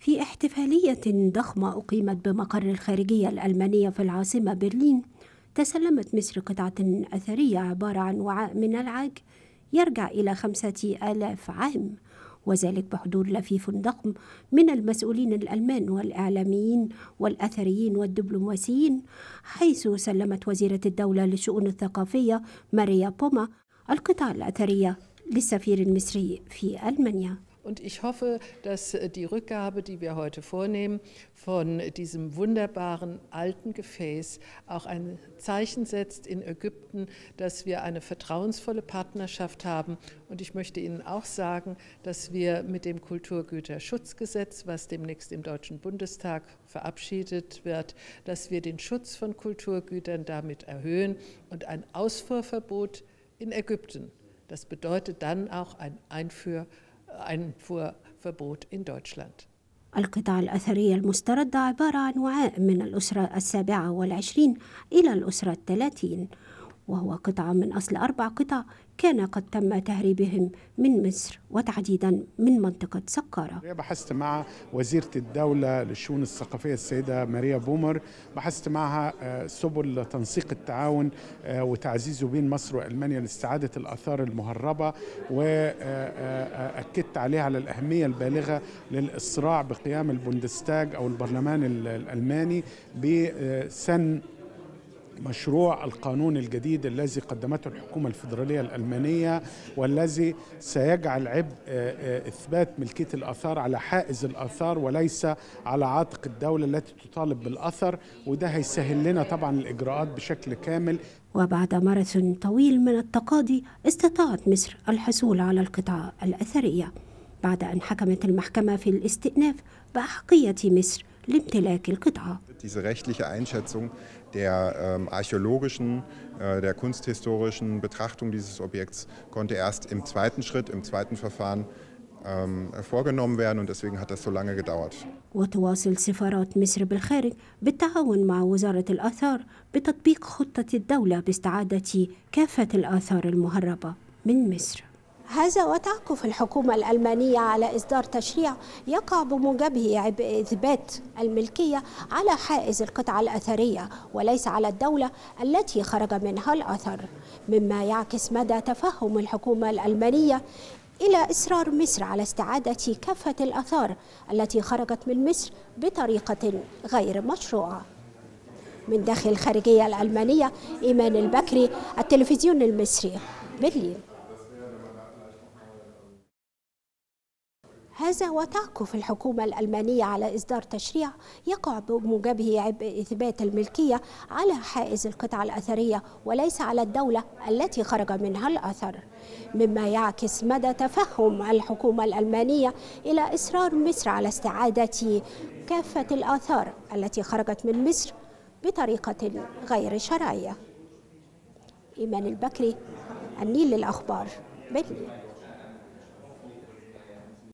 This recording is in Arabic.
في احتفالية ضخمة أقيمت بمقر الخارجية الألمانية في العاصمة برلين، تسلمت مصر قطعة أثرية عبارة عن وعاء من العاج يرجع إلى 5000 عام، وذلك بحضور لفيف ضخم من المسؤولين الألمان والإعلاميين والأثريين والدبلوماسيين، حيث سلمت وزيرة الدولة للشؤون الثقافية ماريا بوما القطع الأثرية للسفير المصري في ألمانيا. Und ich hoffe, dass die Rückgabe, die wir heute vornehmen, von diesem wunderbaren alten Gefäß auch ein Zeichen setzt in Ägypten, dass wir eine vertrauensvolle Partnerschaft haben. Und ich möchte Ihnen auch sagen, dass wir mit dem Kulturgüterschutzgesetz, was demnächst im Deutschen Bundestag verabschiedet wird, dass wir den Schutz von Kulturgütern damit erhöhen und ein Ausfuhrverbot in Ägypten. Das bedeutet dann auch ein Einfuhrverbot in Deutschland. القطع الأثرية المستردة عبارة عن وعاء من الأسرة 27 إلى الأسرة 30، وهو قطعة من أصل 4 قطع كان قد تم تهريبهم من مصر وتحديدا من منطقة سقارة. بحثت مع وزيرة الدولة للشؤون الثقافية السيدة ماريا بومر، بحثت معها سبل تنسيق التعاون وتعزيزه بين مصر وألمانيا لاستعادة الآثار المهربة، وأكدت عليها على الأهمية البالغة للإسراع بقيام البوندستاج أو البرلمان الألماني بسن مشروع القانون الجديد الذي قدمته الحكومة الفيدرالية الألمانية، والذي سيجعل عبء إثبات ملكية الآثار على حائز الآثار وليس على عاتق الدولة التي تطالب بالأثر، وده هيسهل لنا طبعا الإجراءات بشكل كامل. وبعد ماراثون طويل من التقاضي استطاعت مصر الحصول على القطعة الأثرية بعد أن حكمت المحكمة في الاستئناف بأحقية مصر لامتلاك القطعة. Diese rechtliche Einschätzung der archäologischen, der kunsthistorischen Betrachtung dieses Objekts konnte erst im zweiten Schritt, im zweiten Verfahren vorgenommen werden, und deswegen hat das so lange gedauert. وتواصل سفارات مصر بالخارج بالتعاون مع وزارة الآثار بتطبيق خطة الدولة باستعادة كافة الآثار المهربة من مصر. هذا وتعكف الحكومة الألمانية على إصدار تشريع يقع بموجبه عبء إثبات الملكية على حائز القطعة الأثرية وليس على الدولة التي خرج منها الأثر، مما يعكس مدى تفهم الحكومة الألمانية إلى إصرار مصر على استعادة كافة الآثار التي خرجت من مصر بطريقة غير مشروعة. من داخل الخارجية الألمانية، إيمان البكري، التلفزيون المصري، برلين. هذا وتعكف الحكومة الألمانية على إصدار تشريع يقع بموجبه عبء إثبات الملكية على حائز القطعة الأثرية وليس على الدولة التي خرج منها الأثر، مما يعكس مدى تفهم الحكومة الألمانية إلى إصرار مصر على استعادة كافة الآثار التي خرجت من مصر بطريقة غير شرعية. إيمان البكري، النيل للأخبار، برلين.